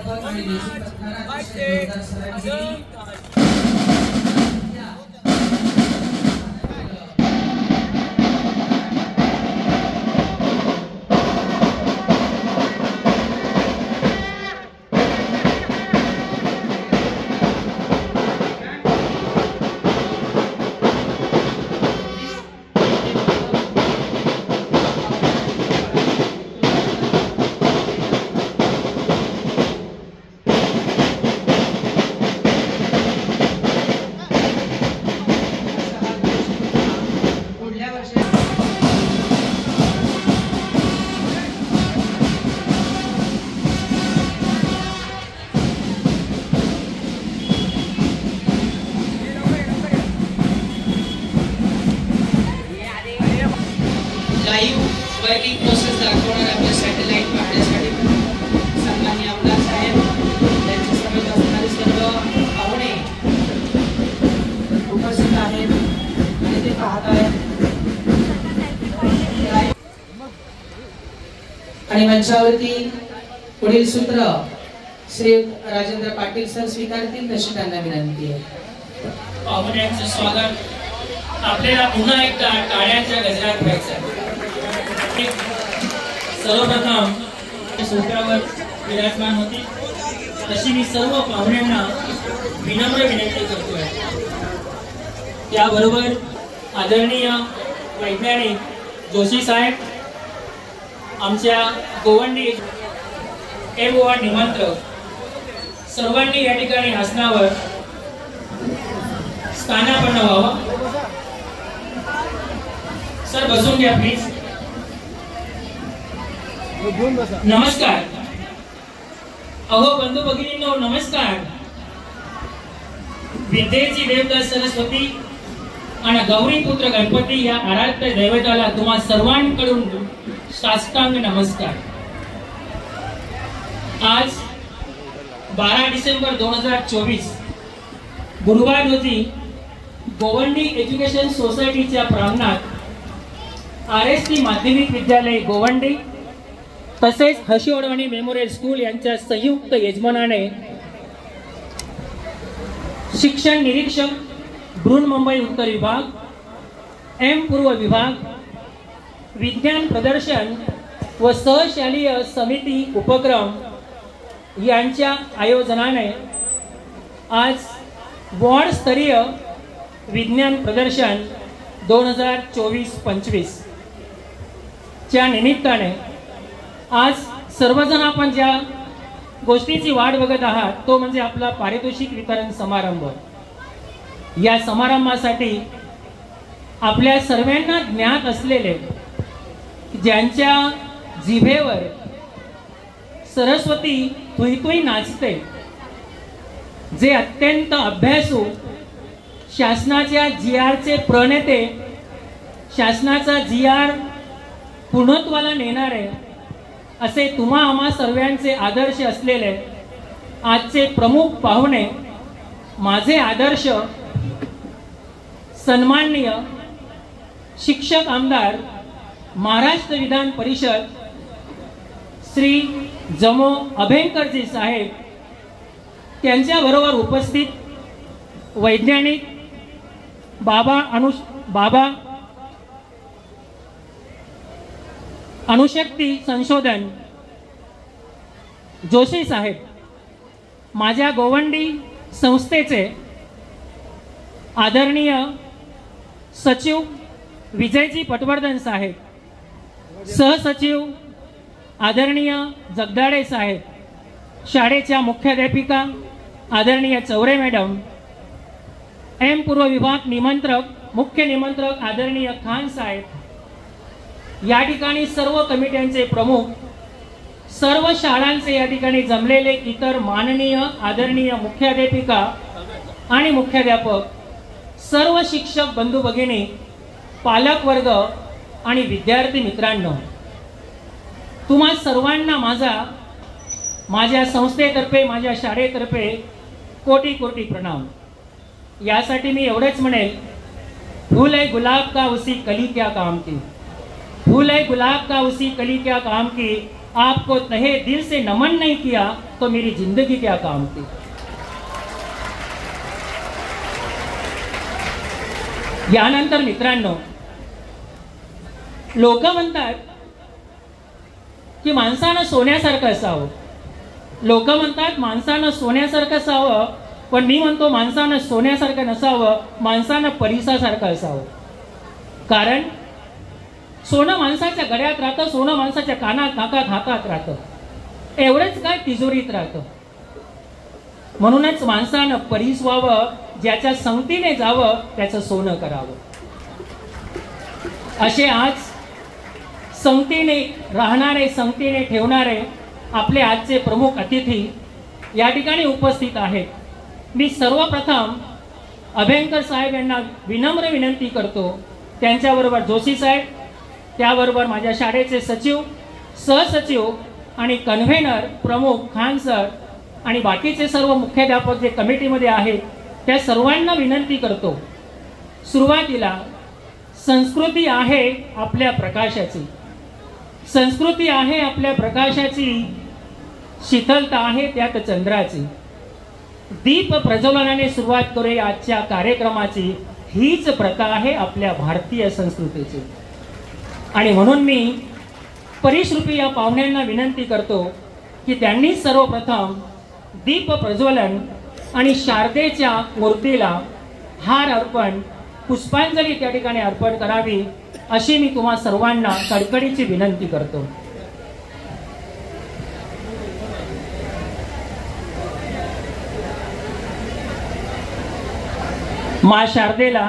प्राध्यापक आणि लेझिम पथकाला अतिशय जोरदार सलामी दिली। लाईव्ह वर्किंग प्रोसेस दाखवणार आपल्या सॅटेलाइट पाहण्यासाठी सन्माननीय आमदार साहेब त्यांच्यासमोर असणारे सर्व पाहुणे उपस्थित आहेत आणि ते पाहत आहेत आणि मंचावरती पुढील सूत्र श्री राजेंद्र पाटील सर स्वीकारतील तशी त्यांना विनंती आहे। पाहुण्यांचं स्वागत आपल्याला पुन्हा एकदा टाळ्यांच्या गजरात व्हायचं। सर्वप्रथम सोफ्यावर विराजमान होती तशी मी सर्व पाहुण्यांना विनम्र विनंती करतोय। त्याबरोबर आदरणीय वैज्ञानिक जोशी साहेब, आमच्या गोवंडी एमओ निमंत्रक सर्वांनी या ठिकाणी आसनावर स्थानापन्न व्हावं। सर बसून घ्या प्लीज। नमस्कार। अहो बंधू भगिनींनो नमस्कार। विद्येची देवता सरस्वती आणि गौरीपुत्र गणपती या आराध्य दैवताला तुम्हा सर्वांकडून साष्टांग नमस्कार। आज 12 डिसेंबर 2024 गुरुवार रोजी गोवंडी एज्युकेशन सोसायटीच्या प्रांगणात RST माध्यमिक विद्यालय गोवंडी तसेच हशी अडवाणी मेमोरियल स्कूल यांच्या संयुक्त यजमानाने शिक्षण निरीक्षक बृहन्मुंबई उत्तर विभाग, एम पूर्व विभाग, विज्ञान प्रदर्शन व सहशालेय समिती उपक्रम यांच्या आयोजनाने आज वॉर्ड स्तरीय विज्ञान प्रदर्शन 2024-25 च्या निमित्ताने आज सर्वजण आपण ज्या गोष्टीची वाट बघत आहात तो म्हणजे आपला पारितोषिक वितरण समारंभ। या समारंभासाठी आपल्या सर्वांना ज्ञात असलेले ज्यांच्या जिभेवर सरस्वती तुई नाचते, जे अत्यंत अभ्यासू, शासनाच्या GRचे प्रणेते, शासनाचा GR पूर्णत्वाला नेणारे असे तुम्हा आम्हा सर्वांचे आदर्श असलेले आजचे प्रमुख पाहुणे, माझे आदर्श सन्माननीय शिक्षक आमदार महाराष्ट्र विधान परिषद श्री जमो अभेंकरजी साहेब, त्यांच्याबरोबर उपस्थित वैज्ञानिक बाबा अणुशक्ती संशोधन जोशी साहेब, माझ्या गोवंडी संस्थेचे आदरणीय सचिव विजयजी पटवर्धन साहेब, सहसचिव आदरणीय जगदाडे साहेब, शाळेच्या मुख्याध्यापिका आदरणीय चौरे मॅडम, एम पूर्व विभाग निमंत्रक मुख्य निमंत्रक आदरणीय खान साहेब, या ठिकाणी सर्व कमिट्यांचे प्रमुख, सर्व शाळांचे या ठिकाणी जमलेले इतर माननीय आदरणीय मुख्याध्यापिका आणि मुख्याध्यापक, सर्व शिक्षक बंधू भगिनी, पालक वर्ग आणि विद्यार्थी मित्रांनो, तुम्हा सर्वांना माझ्या संस्थेतर्फे, माझ्या शाळेतर्फे कोटी कोटी प्रणाम। यासाठी मी एवढेच म्हणेल, फूल है गुलाब का उसी कली क्या काम की, फूल है गुलाब का उसी कली क्या काम की, आपको तहे दिल से नमन नहीं किया तो मेरी जिंदगी क्या काम की। यानंतर मित्रांनो, लोक म्हणतात की माणसानं सोन्यासारखं असावं, लोक म्हणतात माणसानं सोन्यासारखं असावं, पण मी म्हणतो माणसानं सोन्यासारखं नसावं, माणसानं परिसासारखं असावं. कारण सोनं माणसाच्या गळ्यात राहतं, सोनं माणसाच्या कानात, नाकात, हातात राहतं, एवढंच काय तिजोरीत राहतं. म्हणूनच माणसानं परीस व्हावं, ज्याच्या संगतीने जावं त्याचं सोनं करावं. असे आज संगतीने राहणारे, संगतीने ठेवणारे आपले आजचे प्रमुख अतिथी या ठिकाणी उपस्थित आहेत. मी सर्वप्रथम अभ्यंकर साहेब यांना विनम्र विनंती करतो, त्यांच्याबरोबर जोशी साहेब, त्याबरोबर माझ्या शाळेचे सचिव, सहसचिव आणि कन्व्हेनर प्रमुख खान सर आणि बाकीचे सर्व मुख्याध्यापक जे कमिटीमध्ये आहेत त्या सर्वांना विनंती करतो. सुरुवातीला संस्कृती आहे आपल्या प्रकाशाची, संस्कृती आहे आपल्या प्रकाशाची, शीतलता आहे त्यात चंद्राची. दीप प्रज्वलनाने सुरुवात करूया आजच्या कार्यक्रमाची. हीच प्रथा आहे आपल्या भारतीय संस्कृतीची. आणि म्हणून मी परिश्रुपी या पाहुण्यांना विनंती करतो की त्यांनी सर्वप्रथम दीप प्रज्वलन आणि शारदेच्या मूर्तीला हार अर्पण, पुष्पांजली त्या ठिकाणी अर्पण करावी, अशी मी तुम्हा सर्वांना कडकडीची विनंती करतो. माँ शारदेला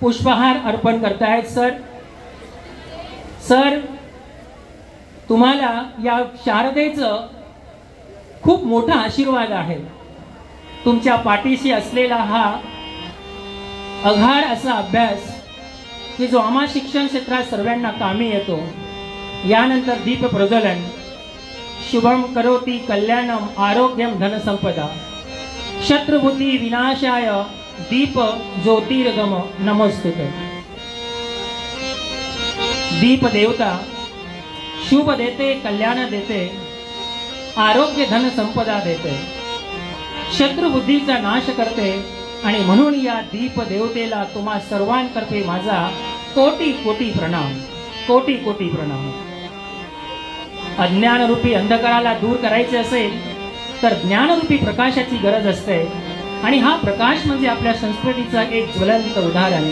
पुष्पहार अर्पण करतायत सर. सर, तुम्हाला या शारदेचं खूप मोठा आशीर्वाद आहे. तुमच्या पाठीशी असलेला हा अघाड असा अभ्यास की जो आम्हा शिक्षण क्षेत्रात सर्वांना कामी येतो. यानंतर दीप प्रज्वलन, शुभम करोति कल्याणम आरोग्यम धनसंपदा, शत्रुबुद्धी विनाशाय दीप ज्योतिर्गम नमस्तुते. दीप देवता शुभ देते, कल्याण देते, आरोग्य धन संपदा देते, शत्रुबुद्धीचा नाश करते. आणि म्हणून या दीप देवतेला तुम्हा सर्वांतर्फे माझा कोटी कोटी प्रणाम, कोटी कोटी प्रणाम. अज्ञानरूपी अंधकाराला दूर करायचे असेल तर ज्ञानरूपी प्रकाशाची गरज असते. आणि हा प्रकाश म्हणजे आपल्या संस्कृतीचं एक ज्वलंत उदाहरण.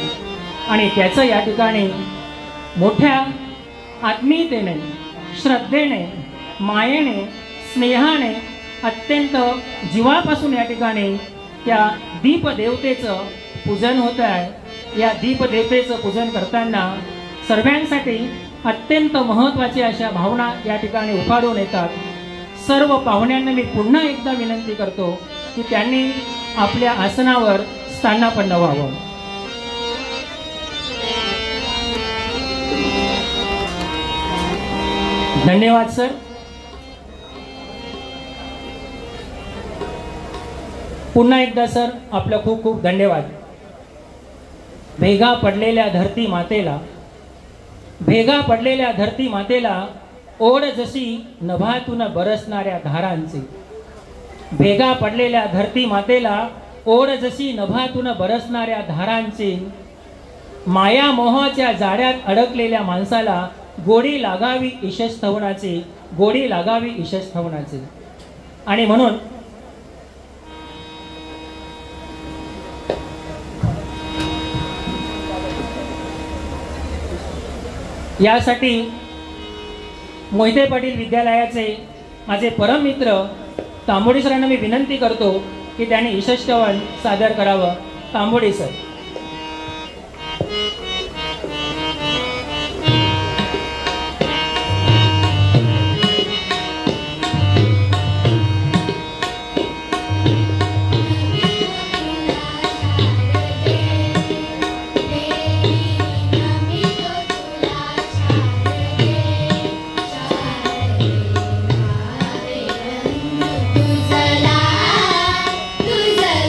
आणि त्याचं या ठिकाणी मोठ्या आत्मीयतेने, श्रद्धेने, मायेने, स्नेहाने, अत्यंत जीवापासून या ठिकाणी त्या दीपदेवतेचं पूजन होत आहे. या दीपदेवतेचं पूजन करताना सर्वांसाठी अत्यंत महत्त्वाची अशा भावना या ठिकाणी उफाळून येतात. सर्व पाहुण्यांना मी पुन्हा एकदा विनंती करतो की त्यांनी आपल्या आसनावर स्थानापन्न व्हावं. धन्यवाद सर. पुन्हा एकदा सर आपलं खूप खूप धन्यवाद. भेगा पडलेल्या धरती मातेला, भेगा पडलेल्या धरती मातेला ओढ जशी नभातून बरसणाऱ्या धारांची, भेगा पडलेल्या धरती मातेला ओढ जशी नभातून बरसणाऱ्या धारांची, माया मोहाच्या जाळ्यात अडकलेल्या माणसाला गोडी लागावी ईशस्थवनाची, गोडी लागावी ईशस्थवनाची. आणि म्हणून यासाठी मोहिते पाटील विद्यालयाचे माझे परम मित्र तांबोडी सरांना मी विनंती करतो की त्यांनी ईशस्थवन सादर करावं. तांबोडी सर. तुझला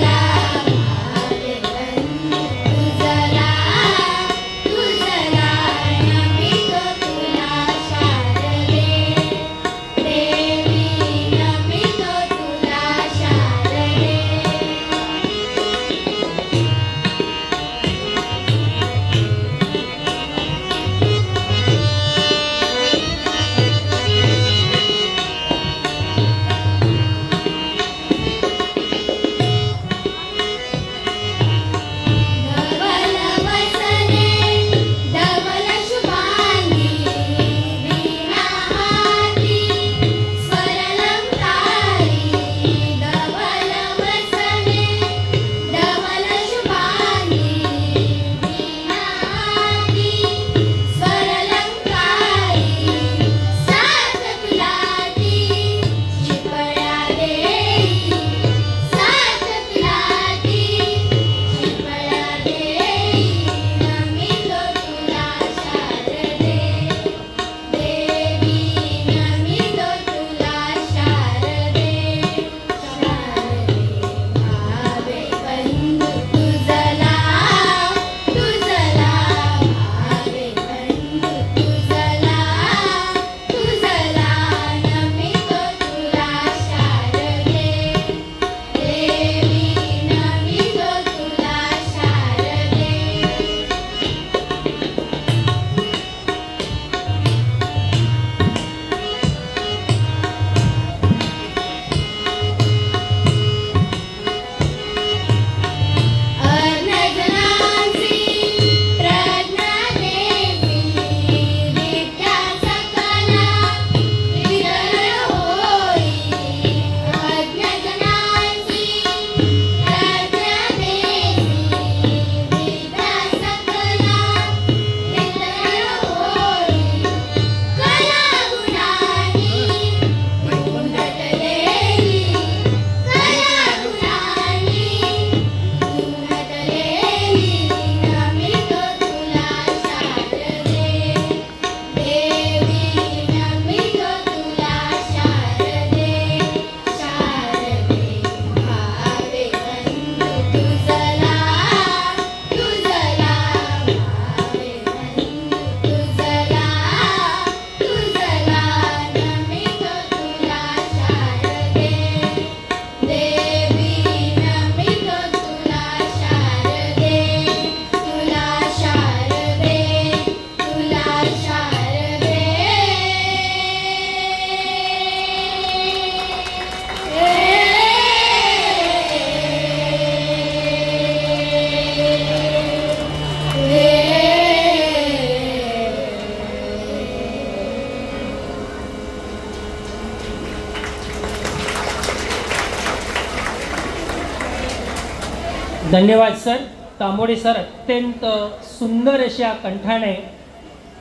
धन्यवाद सर. तांबोळी सर, अत्यंत सुंदर अशा कंठाने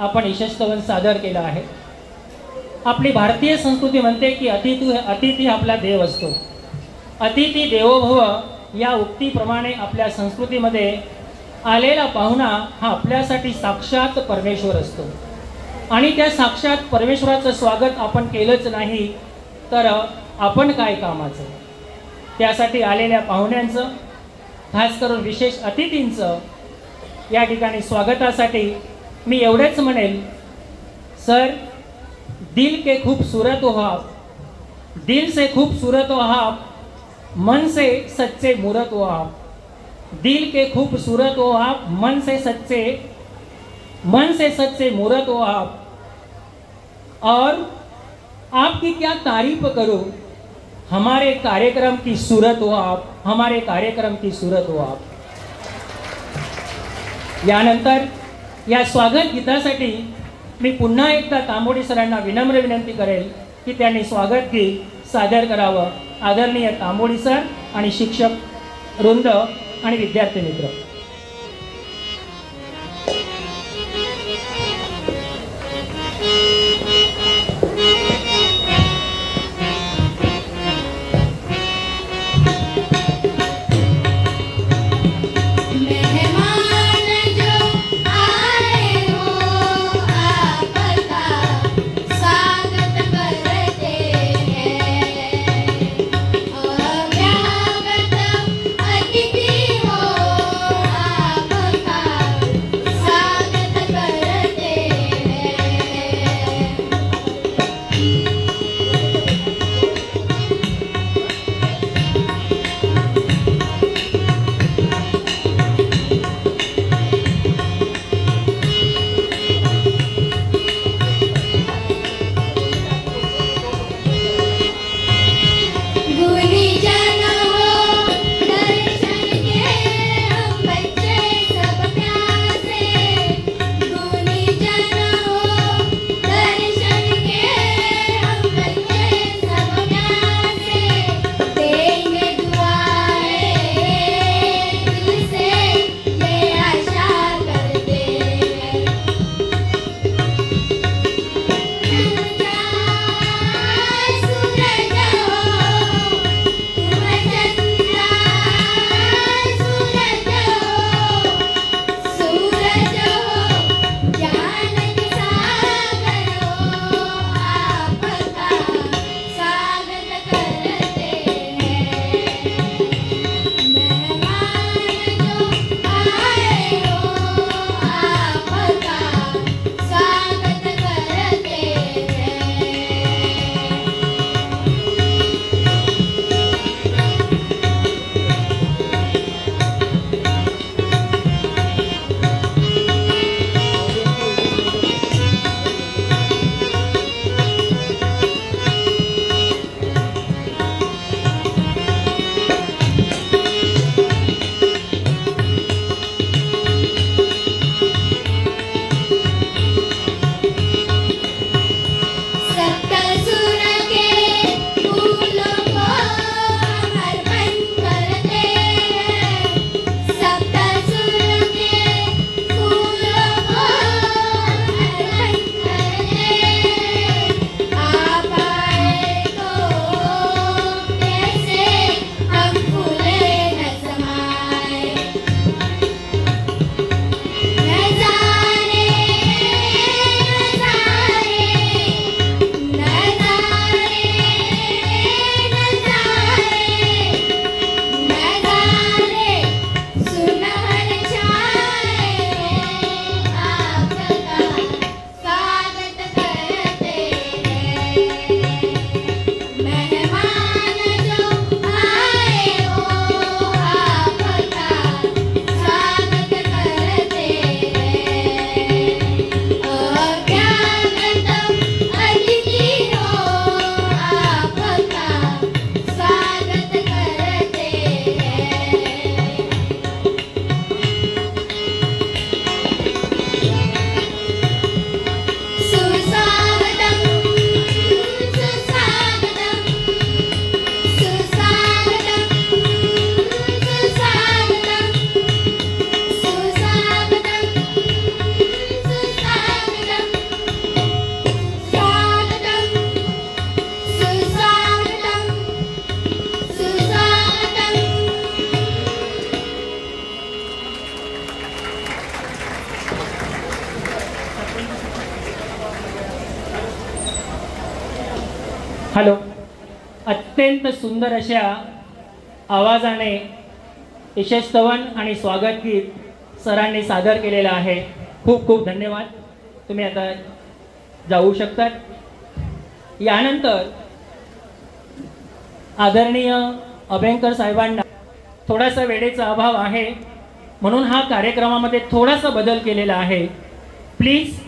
आपण यशस्तवन सादर केलं आहे. आपली भारतीय संस्कृती म्हणते की अतिथी आपला देव असतो. अतिथी देवो भव या उक्तीप्रमाणे आपल्या संस्कृतीमध्ये आलेला पाहुणा हा आपल्यासाठी साक्षात परमेश्वर असतो. आणि त्या साक्षात परमेश्वराचं स्वागत आपण केलंच नाही तर आपण काय कामाचं. त्यासाठी आलेल्या पाहुण्यांचं, खास करून विशेष अतिथींचं या ठिकाणी स्वागतासाठी मी एवढेच म्हणेल, सर दिल के खूबसूरत हो आप, दिल से खूबसूरत हो आप, मन से सच्चे मूरत हो आप. दिल के खूबसूरत हो आप, मन से सच्चे मूरत हो आप. और आपकी क्या तारीफ करूं, हमारे कार्यक्रम की सूरत हो आप, हमारे कार्यक्रम की सूरत हो आप. यानंतर या स्वागत गीतासाठी मी पुन्हा एकदा तांबोळी सरांना विनम्र विनंती करेल की त्यांनी स्वागत गीत सादर करावं. आदरणीय तांबोळी सर आणि शिक्षक वृंद आणि विद्यार्थी मित्र. अतिथि हो हॅलो. अत्यंत सुंदर अशा आवाजाने यशस्तवन आणि स्वागत गीत सरांनी सादर केलेलं आहे. खूप खूप धन्यवाद. तुम्ही आता जाऊ शकतात. यानंतर आदरणीय अभ्यंकर साहेबांना थोडासा वेळेचा अभाव आहे म्हणून हा कार्यक्रमामध्ये थोडासा बदल केलेला आहे. प्लीज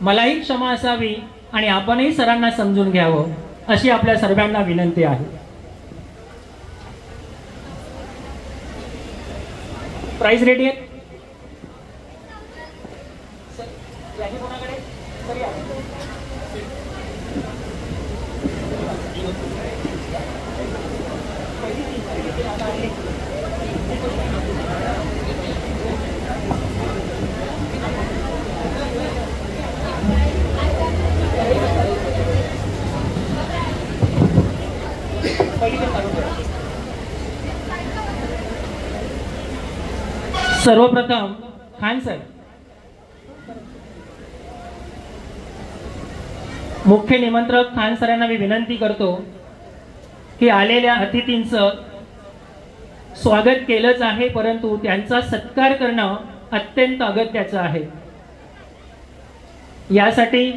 मलाही क्षमा असावी आणि आपणही सरांना समजून घ्यावं अशी आपल्या सर्वांना विनंती आहे. प्राइस रेडी आहे. सर्वप्रथम खान सर, मुख्य निमंत्रक खान सरांना मी विनंती करतो की आलेल्या अतिथींचं स्वागत केलंच आहे परंतु त्यांचा सत्कार करणं अत्यंत अगत्याचं आहे. यासाठी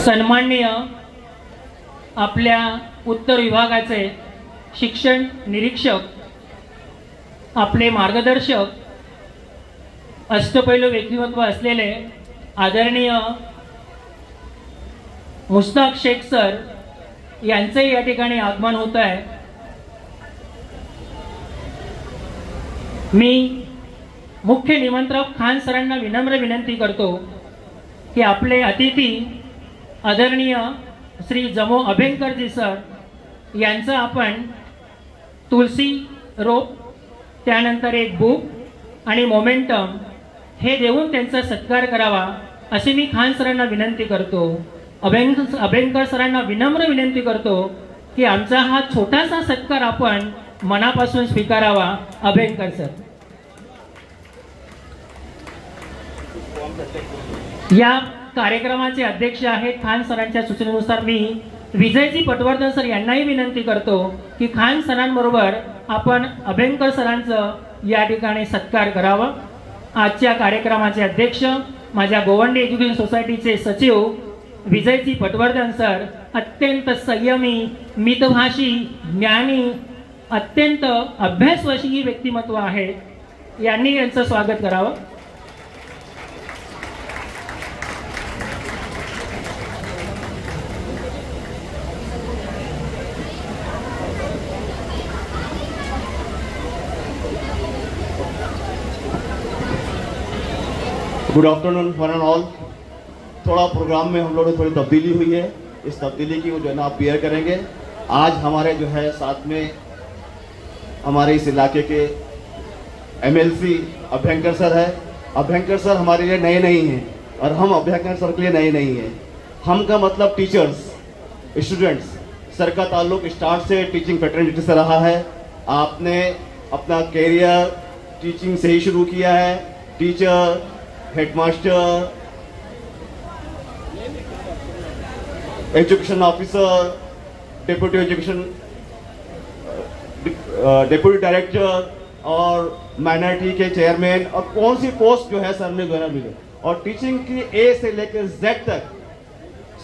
सन्माननीय आपल्या उत्तर विभागाचे शिक्षण निरीक्षक, आपले मार्गदर्शक, अष्टपैलू व्यक्तिमत्व असलेले आदरणीय मुश्ताक शेख सर यांचे या ठिकाणी आगमन होत आहे. मी मुख्य निमंत्रक खान सरांना विनम्र विनंती करतो की आपले अतिथी आदरणीय श्री जमो अभ्यंकरजी सर यांचं आपण तुलसी रोप, त्यानंतर एक बुक आणि मोमेंटम हे देऊन त्यांचा सत्कार करावा अशी मी खान सरांना विनंती करतो. अभ्यंकर सरांना विनम्र विनंती करतो की आमचा हा छोटासा सत्कार आपण मनापासून स्वीकारावा. अभ्यंकर सर. या कार्यक्रमाचे अध्यक्ष आहेत खान सरांच्या सूचनेनुसार मी विजयजी पटवर्धन सर यांनाही विनंती करतो की खान सरांबरोबर आपण अभ्यंकर सरांचं या ठिकाणी सत्कार करावा. आजच्या कार्यक्रमाचे अध्यक्ष माझ्या गोवंडी एज्युकेशन सोसायटीचे सचिव विजयजी पटवर्धन सर अत्यंत संयमी, मितभाषी, ज्ञानी, अत्यंत अभ्यासवशीही व्यक्तिमत्व आहे. यांनी यांचं स्वागत करावं. Good afternoon one end all. थोड़ा प्रोग्राम में हम लोगों ने थोड़ी तब्दीली हुई है. इस तब्दीली की जो है ना आप बेयर करेंगे. आज हमारे जो है साथ में हमारे इस इलाके के एमएलसी अभ्यंकर सर है. अभ्यंकर सर हमारे लिए नए नहीं हैं और हम अभ्यंकर सर के लिए नए नहीं हैं. हम का मतलब टीचर्स, स्टूडेंट्स. सर का ताल्लुक स्टार्ट से टीचिंग फ्रेटर्निटी से रहा है. आपने अपना कैरियर टीचिंग से ही शुरू किया है. Teacher, headmaster, education officer, deputy education deputy director और माइनॉरिटी के चेयरमैन और कौन सी पोस्ट जो है सर ने जो मिले. और टीचिंग की ए से लेकर जेड तक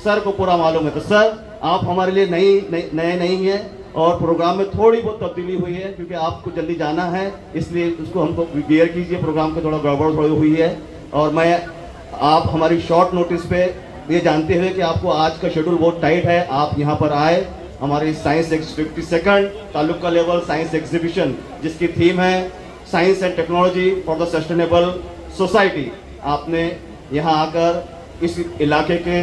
सर को पूरा मालूम है. तो सर आप हमारे लिए नए नहीं हैं और प्रोग्राम में थोड़ी बहुत तब्दीली हुई है क्योंकि आपको जल्दी जाना है, इसलिए उसको हमको बेयर कीजिए. प्रोग्राम में थोड़ा गड़बड़ थोड़ी हुई है और मैं आप हमारी शॉर्ट नोटिस पे ये जानते हुए कि आपको आज का शेड्यूल बहुत टाइट है, आप यहाँ पर आए. हमारी साइंस 52nd तालुका लेवल साइंस एग्जीबिशन जिसकी थीम है science end technology for the sustainable society. आपने यहाँ आकर इस इलाके के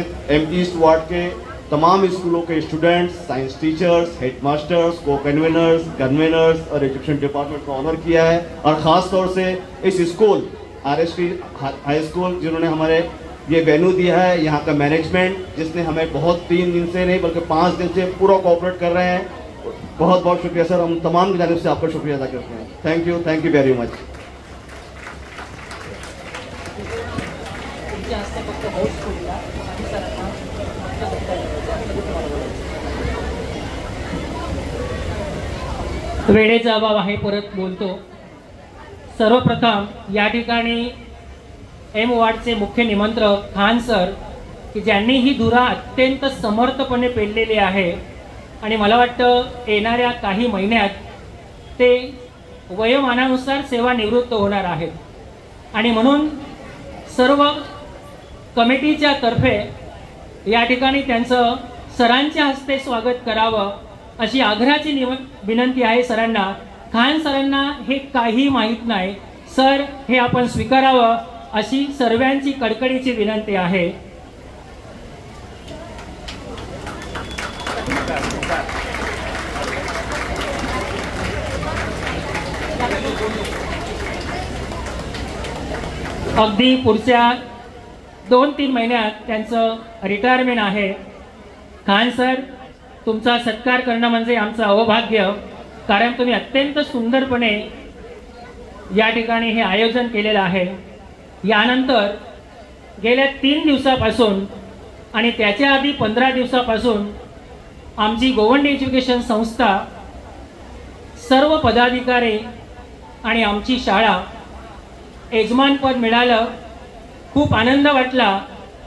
ईस्ट वार्ड के तमाम स्कूलों के स्टूडेंट्स, साइंस टीचर्स, हेडमास्टर्स, को कन्वेनर्स और एजुकेशन डिपार्टमेंट को ऑनर किया है। और ख़ास तौर से इस स्कूल RST हाई स्कूल जिन्होंने हमारे ये वेन्यू दिया है, यहाँ का मैनेजमेंट जिसने हमें बहुत 3 दिन से नहीं बल्कि 5 दिन से पूरा कोऑपरेट कर रहे हैं, बहुत बहुत शुक्रिया सर। हम तमाम की जानिब से आपका शुक्रिया अदा करते हैं। Thank you very much. वेळेचा अभाव आहे, परत बोलतो। सर्वप्रथम या ठिकाणी M वार्डचे मुख्य निमंत्रक खान सर की ज्यांनी ही धुरा अत्यंत समर्थपणे पेललेली आहे आणि मला वाटतं येणाऱ्या काही महिन्यात ते वयोमानानुसार सेवानिवृत्त होणार आहेत आणि म्हणून सर्व कमिटीच्या तर्फे या ठिकाणी त्यांचं सरांच्या हस्ते स्वागत करावं अशी आग्रहाची विनंती आहे सरांना। खान सरांना हे काही माहीत नाही, सर हे आपण स्वीकारावं अशी सर्वांची कडकडीची विनंती आहे। अगदी पुढच्या 2-3 महिन्यात त्यांचं रिटायरमेंट आहे। खान सर, तुमचा सत्कार करणं म्हणजे आमचं अहोभाग्य, कारण तुम्ही अत्यंत सुंदरपणे या ठिकाणी हे आयोजन केलेलं आहे। यानंतर गेल्या 3 दिवसापासून आणि त्याच्या आधी 15 दिवसापासून आमची गोवंडी एज्युकेशन संस्था, सर्व पदाधिकारी आणि आमची शाळा यजमानपद मिळालं, खूप आनंद वाटला,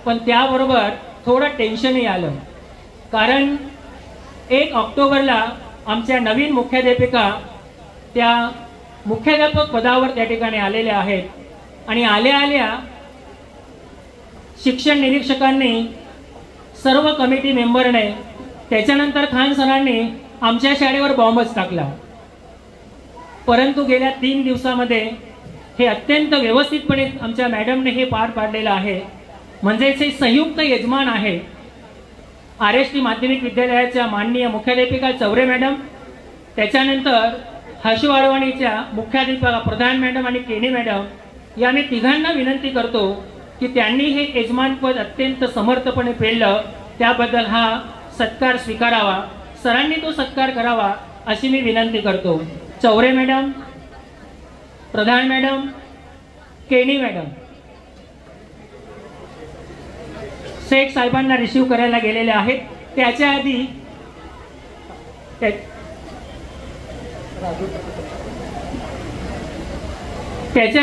पण त्याबरोबर थोडं टेन्शनही आलं, कारण 1 ऑक्टोबरला आमच्या नवीन मुख्याध्यापिका त्या मुख्याध्यापक पदावर त्या ठिकाणी आलेल्या आहेत आणि आल्या शिक्षण निरीक्षकांनी, सर्व कमिटी मेंबरने, त्याच्यानंतर खान सरांनी आमच्या शाळेवर बॉम्बच टाकला। परंतु गेल्या 3 दिवसामध्ये हे अत्यंत व्यवस्थितपणे आमच्या मॅडमने हे पार पाडलेलं आहे। म्हणजेच हे संयुक्त यजमान आहे। RST माध्यमिक विद्यालयाच्या माननीय मुख्याध्यापिका चौरे मॅडम, त्याच्यानंतर हर्षवाडवाणीच्या मुख्याध्यापिका प्रधान मॅडम आणि केनी मॅडम, या मी तिघांना विनंती करतो की त्यांनी हे यजमानपद अत्यंत समर्थपणे पेललं, त्याबद्दल हा सत्कार स्वीकारावा, सरांनी तो सत्कार करावा अशी मी विनंती करतो। चौरे मॅडम, प्रधान मॅडम, केनी मॅडम शेख साहेबांना रिसीव करायला गेलेले आहेत। त्याच्या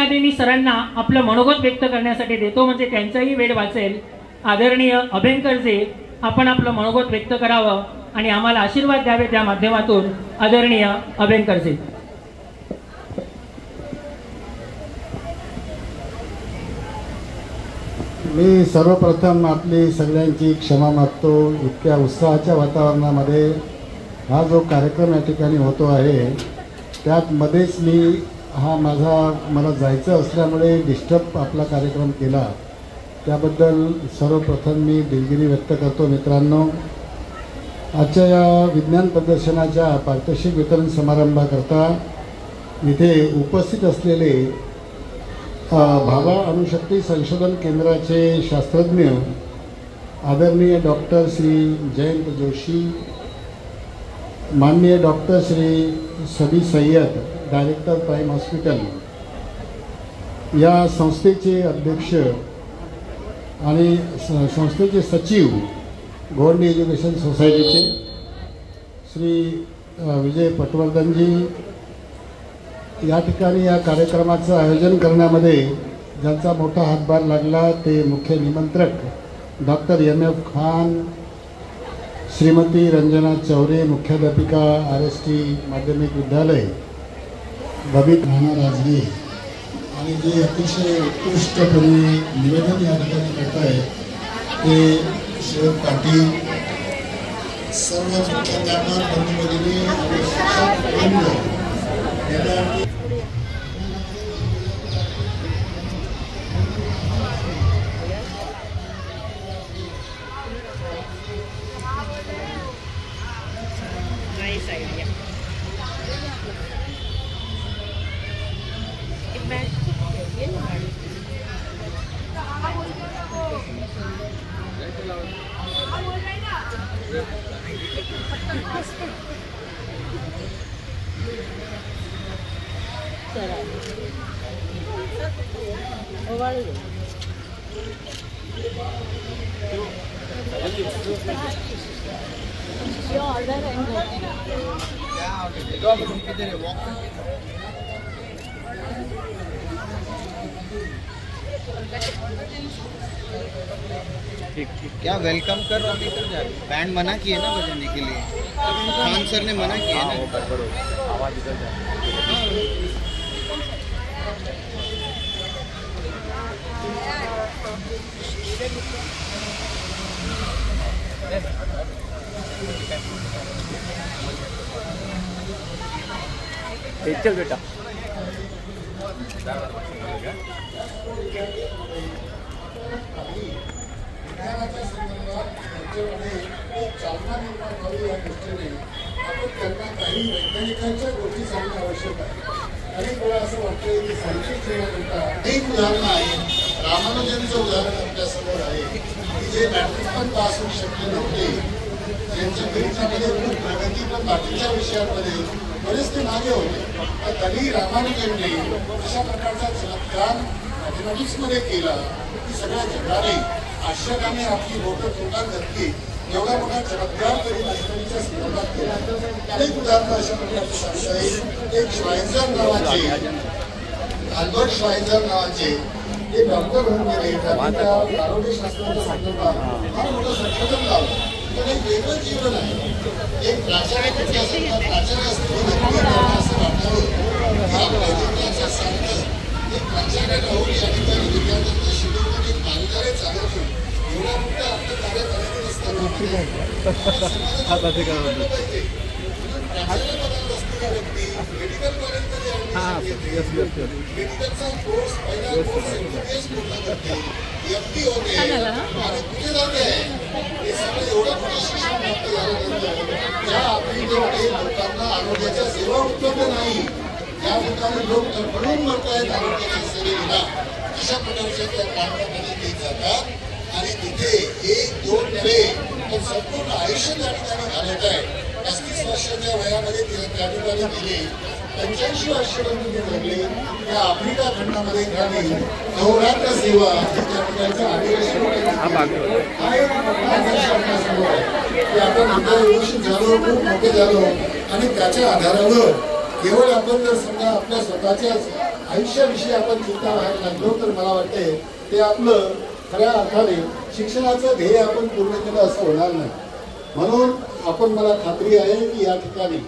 आधी मी सरांना आपलं मनोगत व्यक्त करण्यासाठी देतो, म्हणजे त्यांचाही वेळ वाचेल। आदरणीय अभ्यंकरजी, आपण आपलं मनोगत व्यक्त करावं आणि आम्हाला आशीर्वाद द्यावे त्या माध्यमातून। आदरणीय अभ्यंकरजी। मी सर्वप्रथम आपली सगळ्यांची क्षमा मागतो। इतक्या उत्साहाच्या वातावरणामध्ये हा जो कार्यक्रम या ठिकाणी होतो आहे, त्यात मध्येच मला जायचं असल्यामुळे डिस्टर्ब आपला कार्यक्रम केला, त्याबद्दल सर्वप्रथम मी दिलगिरी व्यक्त करतो। मित्रांनो, आजच्या या विज्ञान प्रदर्शनाच्या पारितोषिक वितरण समारंभाकरता इथे उपस्थित असलेले भाभा अणुशक्ती संशोधन केंद्राचे शास्त्रज्ञ आदरणीय डॉक्टर श्री जयंत जोशी, माननीय डॉक्टर श्री सभी सय्यद, डायरेक्टर प्राइम हॉस्पिटल, या संस्थेचे अध्यक्ष आणि संस्थेचे सचिव गोवंडी एज्युकेशन सोसायटीचे श्री विजय पटवर्धनजी, या ठिकाणी या कार्यक्रमाचं आयोजन करण्यामध्ये ज्यांचा मोठा हातभार लागला ते मुख्य निमंत्रक डॉक्टर MF खान, श्रीमती रंजना चौरे, मुख्याध्यापिका RST माध्यमिक विद्यालय, बबीत राणा राजगे, आणि जे अतिशय उत्कृष्टपणे निवेदन या ठिकाणी करत आहेत ते शिव पाटील, सर्व मुख्याध्यापक बंधू भगिनी आणि शिक्षक क्या वेलकम कर रहा है? बैंड मना किए ना बजाने के लिए, खान सर ने मना किया ना। आवाज इधर जा। चल बेटा। चालना निर्माण व्हावी या दृष्टीने आपण त्यांना काही वैज्ञानिकांच्या गोष्टी सांगणं आवश्यक आहे। अनेक वेळा असं वाटतं की सायंटिस्ट येण्याकरता अनेक उदाहरणं आहेत। रामानुजनचं उदाहरण आपल्या समोर आहे की जे मॅट्रिक पण पास होऊ शकले नव्हते, ज्यांच्या गणितामध्ये खूप प्रगती पण बाकीच्या विषयांमध्ये बरेच ते मागे होते, तर तरी रामानुजनने अशा प्रकारचा चमत्कार मॅथमॅटिक्समध्ये केला की सगळ्या जगाने आश्चर्याने आपली बोटं तोंडात घातली। एवढा मोठा चमत्कार तरी नष्टरीच्या संदर्भात केला। अनेक उदाहरणं अशा प्रकारचे सांगता येईल। एक श्वाइझर नावाचे, अल्बर्ट श्वाइझर नावाचे ते डॉक्टर होऊन गेले, त्यांनी त्या आरोग्यशास्त्राच्या संदर्भात फार मोठं संशोधन लावलं। पण एक वेगळं जीवन आहे। एक प्राचार्य प्राचार्य असं वाटावं की आपल्या जीवनाचा सार्थ एक प्राचार्य राहून या ठिकाणी विद्यार्थ्यांना शिकवण्याचे मानणारे चालवतो। एवढा मोठा आपलं कार्य करायचं नसताना मेडिकल कॉलेजमध्ये मेडिकलचा कोर्स पहिला कोर्स पूर्ण करते, एफडी होते आणि कुठे जाते हे सगळं एवढं मोठं शिक्षण प्राप्त झाल्यानंतर त्या आफ्रिकेमध्ये लोकांना आरोग्याच्या सेवा उपलब्ध नाही, या ठिकाणी लोक तडफडून मरतायत आरोग्याच्या सेवेला। अशा प्रकारच्या त्या प्रांतामध्ये ते जातात आणि तिथे 1-2 नव्हे पण संपूर्ण आयुष्य त्या ठिकाणी घालवत आहे। 35 वर्षाच्या वयामध्ये त्या ठिकाणी गेले, 85 वर्षापर्यंत ते जगले। त्या आफ्रिका खंडामध्ये त्यांनी नवरात्र सेवा त्या ठिकाणचं अधिवेशन आपण आता व्यवस्थित झालो, खूप मोठे झालो आणि त्याच्या आधारावर केवळ आपण जर समजा आपल्या स्वतःच्याच आयुष्याविषयी आपण चिंता व्हायला लागलो तर मला वाटते ते आपलं खऱ्या अर्थाने शिक्षणाचं ध्येय आपण पूर्ण केलं असं होणार नाही। म्हणून आपण मला खात्री आहे की या ठिकाणी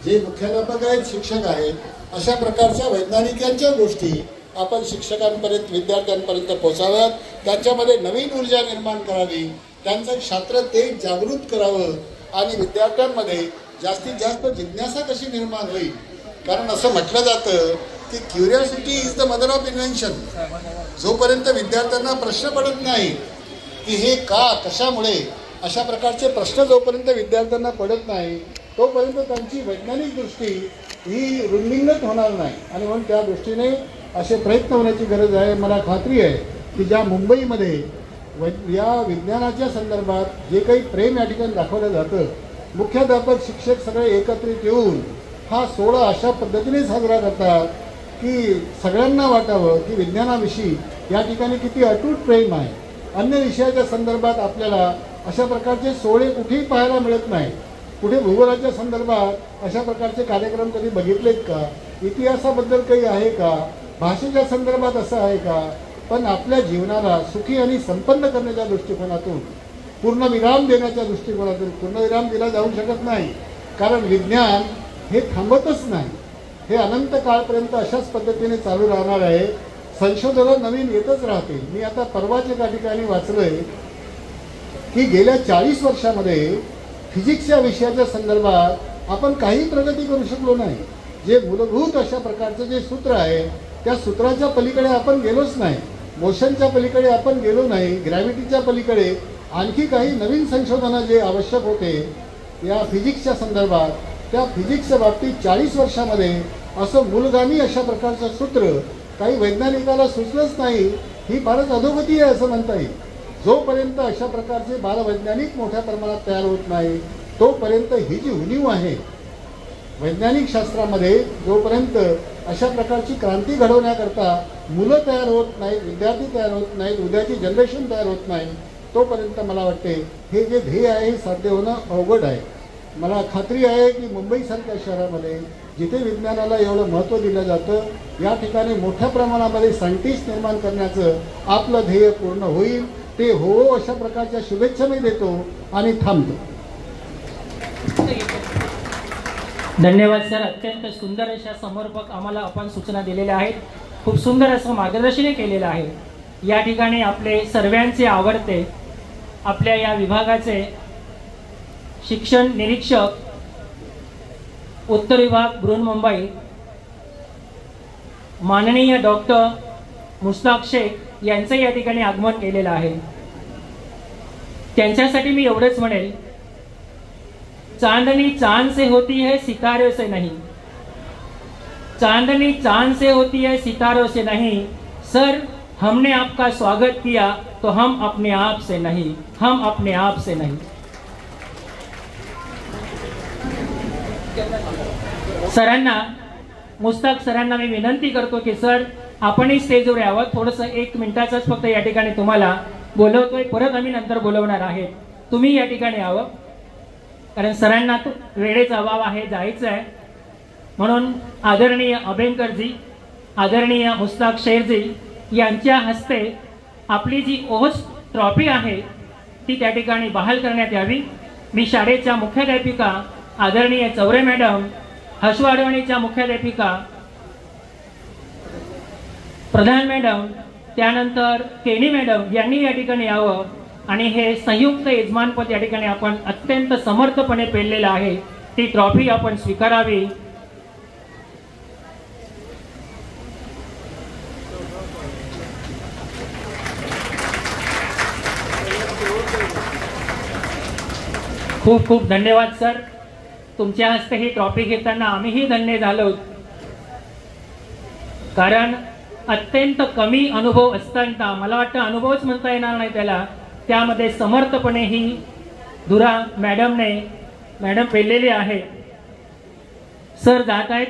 जे मुख्याध्यापक आहेत, शिक्षक आहेत, अशा प्रकारच्या वैज्ञानिकांच्या गोष्टी आपण शिक्षकांपर्यंत विद्यार्थ्यांपर्यंत पोहोचाव्यात, त्यांच्यामध्ये नवीन ऊर्जा निर्माण करावी, त्यांचं शास्त्र तेज जागृत करावं आणि विद्यार्थ्यांमध्ये जास्तीत जास्त जिज्ञासा कशी निर्माण होईल। कारण असं म्हटलं जातं की curiosity is the mother of invention. जोपर्यंत विद्यार्थ्यांना प्रश्न पडत नाही की हे का, कशामुळे, अशा प्रकारचे प्रश्न जोपर्यंत विद्यार्थ्यांना पडत नाही तोपर्यंत त्यांची वैज्ञानिक दृष्टी ही रुंदिंगत होणार नाही आणि म्हणून त्या दृष्टीने असे प्रयत्न होण्याची गरज आहे। मला खात्री आहे की ज्या मुंबईमध्ये या विज्ञानाच्या संदर्भात जे काही प्रेम या ठिकाणी दाखवलं जातं, मुख्याध्यापक शिक्षक सगळे एकत्रित येऊन हा सोहळा अशा पद्धतीने साजरा करतात की सगळ्यांना वाटावं की विज्ञानाविषयी या ठिकाणी किती अटूट प्रेम आहे। अन्य विषयाच्या संदर्भात आपल्याला अशा प्रकारचे सोहळे कुठेही पाहायला मिळत नाही। कुठे भूगोलाच्या संदर्भात अशा प्रकारचे कार्यक्रम कधी बघितलेत का? इतिहासाबद्दल काही आहे का? भाषेच्या संदर्भात असं आहे का? पण आपल्या जीवनाला सुखी आणि संपन्न करण्याच्या दृष्टिकोनातून, पूर्णविराम देण्याच्या दृष्टिकोनातून पूर्णविराम दिला जाऊ शकत नाही, कारण विज्ञान हे थांबतच नाही, हे अनंत काळपर्यंत अशाच पद्धतीने चालू राहणार आहे। संशोधनं नवीन येतच राहतील। मी आता परवाच्या त्या ठिकाणी वाचलंय की गेल्या 40 वर्षामध्ये फिजिक्स या विषयाच्या संदर्भात आपण काही प्रगती करू शकलो नाही। जे मूलभूत अशा प्रकारचं जे सूत्र आहे त्या सूत्राच्या पलीकडे आपण गेलोच नाही, मोशनच्या पलीकडे आपण गेलो नाही, ग्रॅव्हिटीच्या पलीकडे आणखी काही नवीन संशोधनं जे आवश्यक होते या फिजिक्सच्या संदर्भात, त्या फिजिक्सच्या बाबतीत 40 वर्षामध्ये असं मूलगामी अशा प्रकारचं सूत्र काही वैज्ञानिकाला सुचलंच नाही। ही फारच अधोगती आहे असं म्हणता येईल। जोपर्यंत अशा प्रकारचे बालवैज्ञानिक मोठ्या प्रमाणात तयार होत नाही तोपर्यंत ही जी उणीव आहे वैज्ञानिक शास्त्रामध्ये, जोपर्यंत अशा प्रकारची क्रांती घडवण्याकरता मुलं तयार होत नाहीत, विद्यार्थी तयार होत नाहीत, उद्याची जनरेशन तयार होत नाही, तोपर्यंत मला वाटते हे जे ध्येय आहे हे साध्य होणं अवघड आहे. मला खात्री आहे की मुंबईसारख्या शहरामध्ये जिथे विज्ञानाला एवढं महत्त्व दिलं जातं, या ठिकाणी मोठ्या प्रमाणामध्ये सायंटिस्ट निर्माण करण्याचं आपलं ध्येय पूर्ण होईल. ते हो अशा प्रकारच्या शुभेच्छा मी देतो आणि थांबतो. धन्यवाद सर. अत्यंत सुंदर अशा समर्पक आम्हाला आपण सूचना दिलेल्या आहेत. खूप सुंदर असं मार्गदर्शन केलेलं आहे. या ठिकाणी आपले सर्वांचे आवडते आपल्या या विभागाचे शिक्षण निरीक्षक उत्तर विभाग बृहन्मुंबई माननीय डॉक्टर मुश्ताक शेख यांचं या ठिकाणी आगमन केलेलं आहे. त्यांच्यासाठी मी एवढंच म्हणेल, चांदनी चांद से होती है सितारों से नहीं, चांदनी चांद से होती है सितारों से नहीं. सर, हमने आपका स्वागत किया तो हम अपने आप से नहीं, हम अपने आप से नहीं. सरांना, मुश्ताक सरांना मी विनंती करतो की सर आपणही स्टेजवर यावं. थोडंसं 1 मिनिटाचाच फक्त या ठिकाणी तुम्हाला बोलवतोय, परत आम्ही नंतर बोलवणार आहे. तुम्ही या ठिकाणी यावं, कारण सरांना वेळेचा अभाव आहे, जायचं आहे. म्हणून आदरणीय अभेंकरजी, आदरणीय मुश्ताक शेखजी यांच्या हस्ते आपली जी ओहच ट्रॉफी आहे ती त्या ठिकाणी बहाल करण्यात यावी. मी शाळेच्या मुख्याध्यापिका आदरणीय चौरे मॅडम, हसवाडवणीच्या मुख्याध्यापिका प्रधान मॅडम, त्यानंतर केणी मॅडम यांनी या ठिकाणी यावं आणि हे संयुक्त यजमानपद या ठिकाणी आपण अत्यंत समर्थपणे पेललेलं आहे, ती ट्रॉफी आपण स्वीकारावी. खूप खूप धन्यवाद सर. तुमच्या हस्ते ही ट्रॉफी घेताना आम्हीही धन्य झालो, कारण अत्यंत कमी अनुभव असताना, मला वाटतं अनुभवच म्हणता येणार नाही त्याला, त्यामध्ये समर्थपणे ही धुरा मॅडम पेललेली आहे. सर जात आहेत,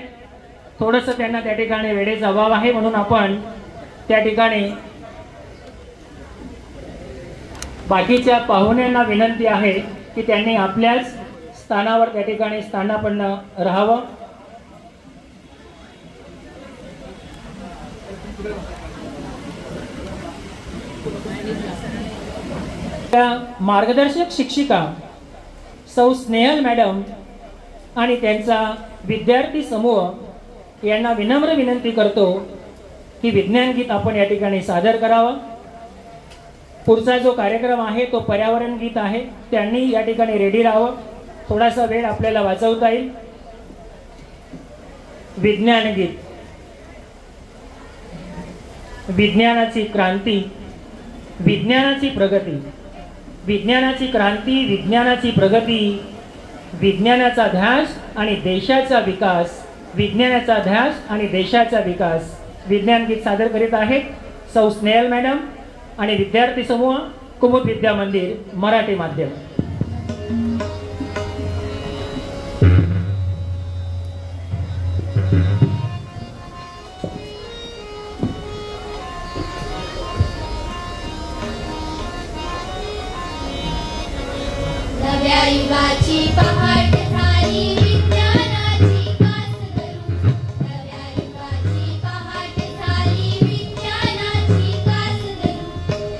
थोडंसं त्यांना त्या ठिकाणी वेळेचा अभाव आहे, म्हणून आपण त्या ठिकाणी बाकीच्या पाहुण्यांना विनंती आहे की त्यांनी आपल्याच स्थानावर त्या ठिकाणी स्थानापन्न राहावं. मार्गदर्शक शिक्षिका सौ स्नेहल मॅडम आणि त्यांचा विद्यार्थी समूह यांना विनम्र विनंती करतो की विज्ञान गीत आपण या ठिकाणी सादर करावं. पुढचा जो कार्यक्रम आहे तो पर्यावरण गीत आहे, त्यांनी या ठिकाणी रेडी राहावं. थोडासा वेळ आपल्याला वाचवता येईल. विज्ञान गीत. विज्ञानाची क्रांती, विज्ञानाची प्रगती, विज्ञानाची क्रांती, विज्ञानाची प्रगती, विज्ञानाचा ध्यास आणि देशाचा विकास, विज्ञानाचा ध्यास आणि देशाचा विकास. विज्ञान गीत सादर करीत आहेत सौ स्नेहल मॅडम आणि विद्यार्थी समूह कुमुद विद्या मंदिर मराठी माध्यम. नव्या युगाची पहाट झाली, विज्ञानाची कास धरू. नव्या युगाची पहाट झाली, विज्ञानाची कास धरू.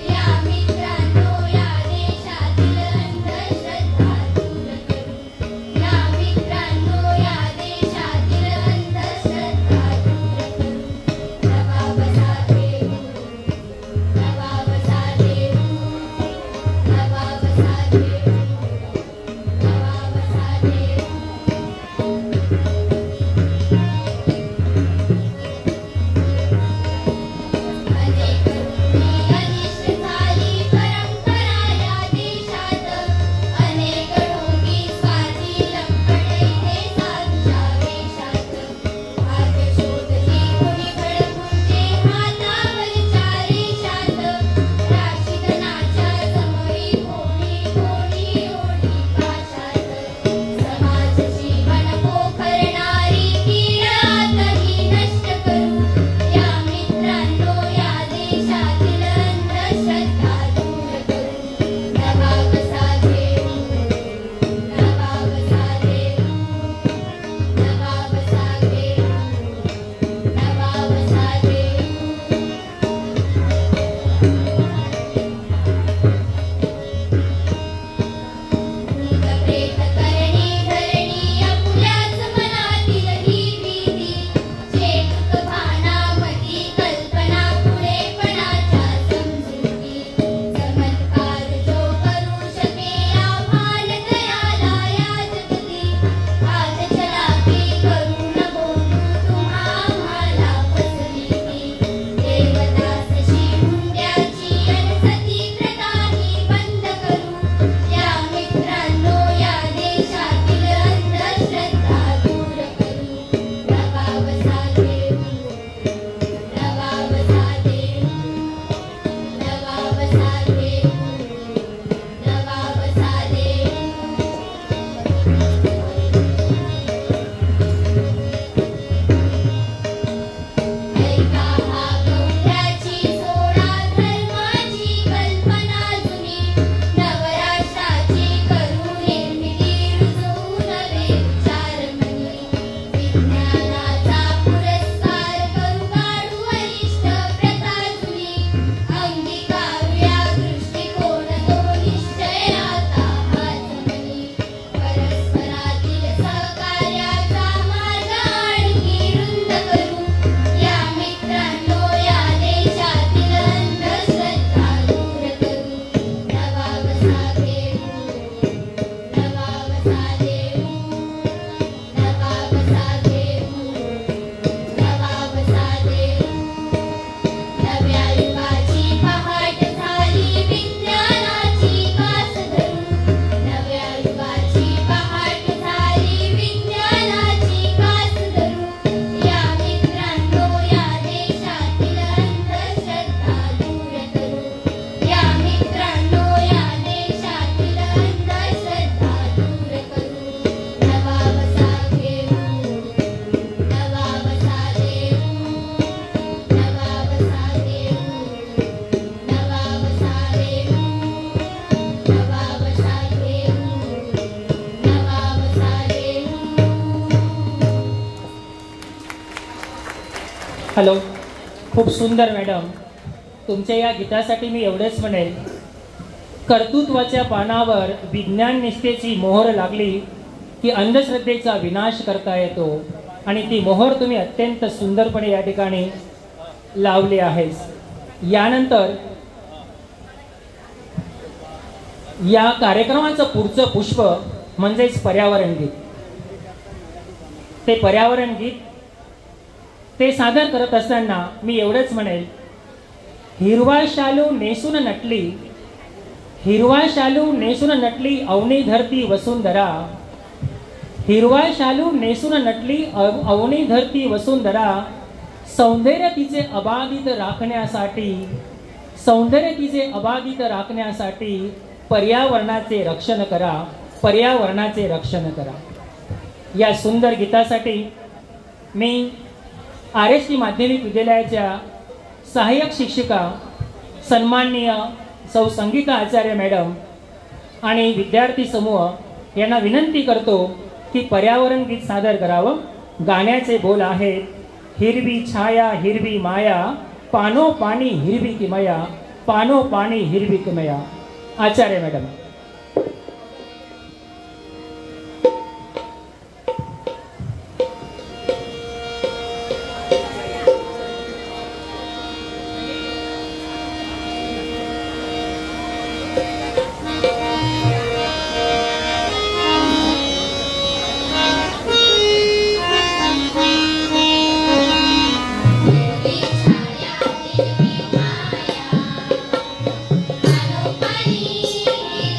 या मित्रांनो या देशातील अंधश्रद्धा दूर करू. या मित्रांनो या देशातील अंधश्रद्धा दूर करू. नवाब साधेऊ, नवाब साधेऊ, नवाब साधेऊ, नवाब साधेऊ. हॅलो, खूप सुंदर मॅडम. तुमच्या या गीतासाठी मी एवढेच म्हणेल, कर्तृत्वाच्या पानावर विज्ञान निष्ठेची मोहर लागली की अंधश्रद्धेचा विनाश करता येतो आणि ती मोहर तुम्ही अत्यंत सुंदरपणे या ठिकाणी लावली आहेस. यानंतर या कार्यक्रमाचं पुढचं पुष्प म्हणजेच पर्यावरण गीत. ते पर्यावरण गीत ते सादर करत असताना मी एवढंच म्हणेल, हिरवा शालू नेसून नटली, हिरवा शालू नेसून नटली अवनी धरती वसुंधरा, हिरवा शालू नेसून नटली अवनी धरती वसुंधरा, सौंदर्य तिचे अबाधित राखण्यासाठी, सौंदर्य तिचे अबाधित राखण्यासाठी पर्यावरणाचे रक्षण करा, पर्यावरणाचे रक्षण करा. या सुंदर गीतासाठी मी RST माध्यमिक विद्यालयाच्या सहाय्यक शिक्षिका सन्माननीय सौ संगीता आचार्य मॅडम आणि विद्यार्थी समूह यांना विनंती करतो की पर्यावरण गीत सादर करावं. गाण्याचे बोल आहेत, हिरवी छाया हिरवी माया, पानो पाणी हिरवी किमया, पानो पाणी हिरवी किमया. आचार्य मॅडम. हिरवी छाया हिरवी माया, पानो पाणी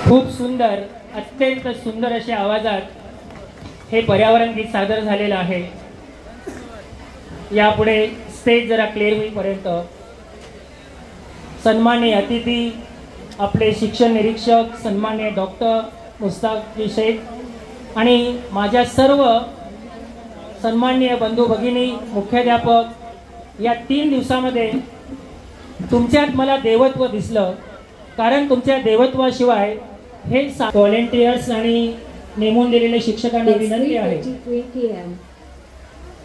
खूप सुंदर, अत्यंत सुंदर अशा आवाजात हे पर्यावरण गीत सादर झालेलं आहे. यापुढे स्टेज जरा क्लिअर होईपर्यंत सन्माननीय अतिथी, आपले शिक्षण निरीक्षक सन्माननीय डॉक्टर मुस्ताकजी शेख आणि माझ्या सर्व सन्माननीय बंधू भगिनी, मुख्याध्यापक, या 3 दिवसामध्ये तुमच्यात मला देवत्व दिसलं. कारण तुमच्या देवत्वाशिवाय हे व्हॉलेंटियर्स आणि नेमून दिलेले शिक्षकांना विनंती आहे. 3:53 p.m.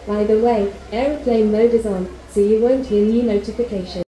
By the way, airplane mode is on, so you won't hear new notification.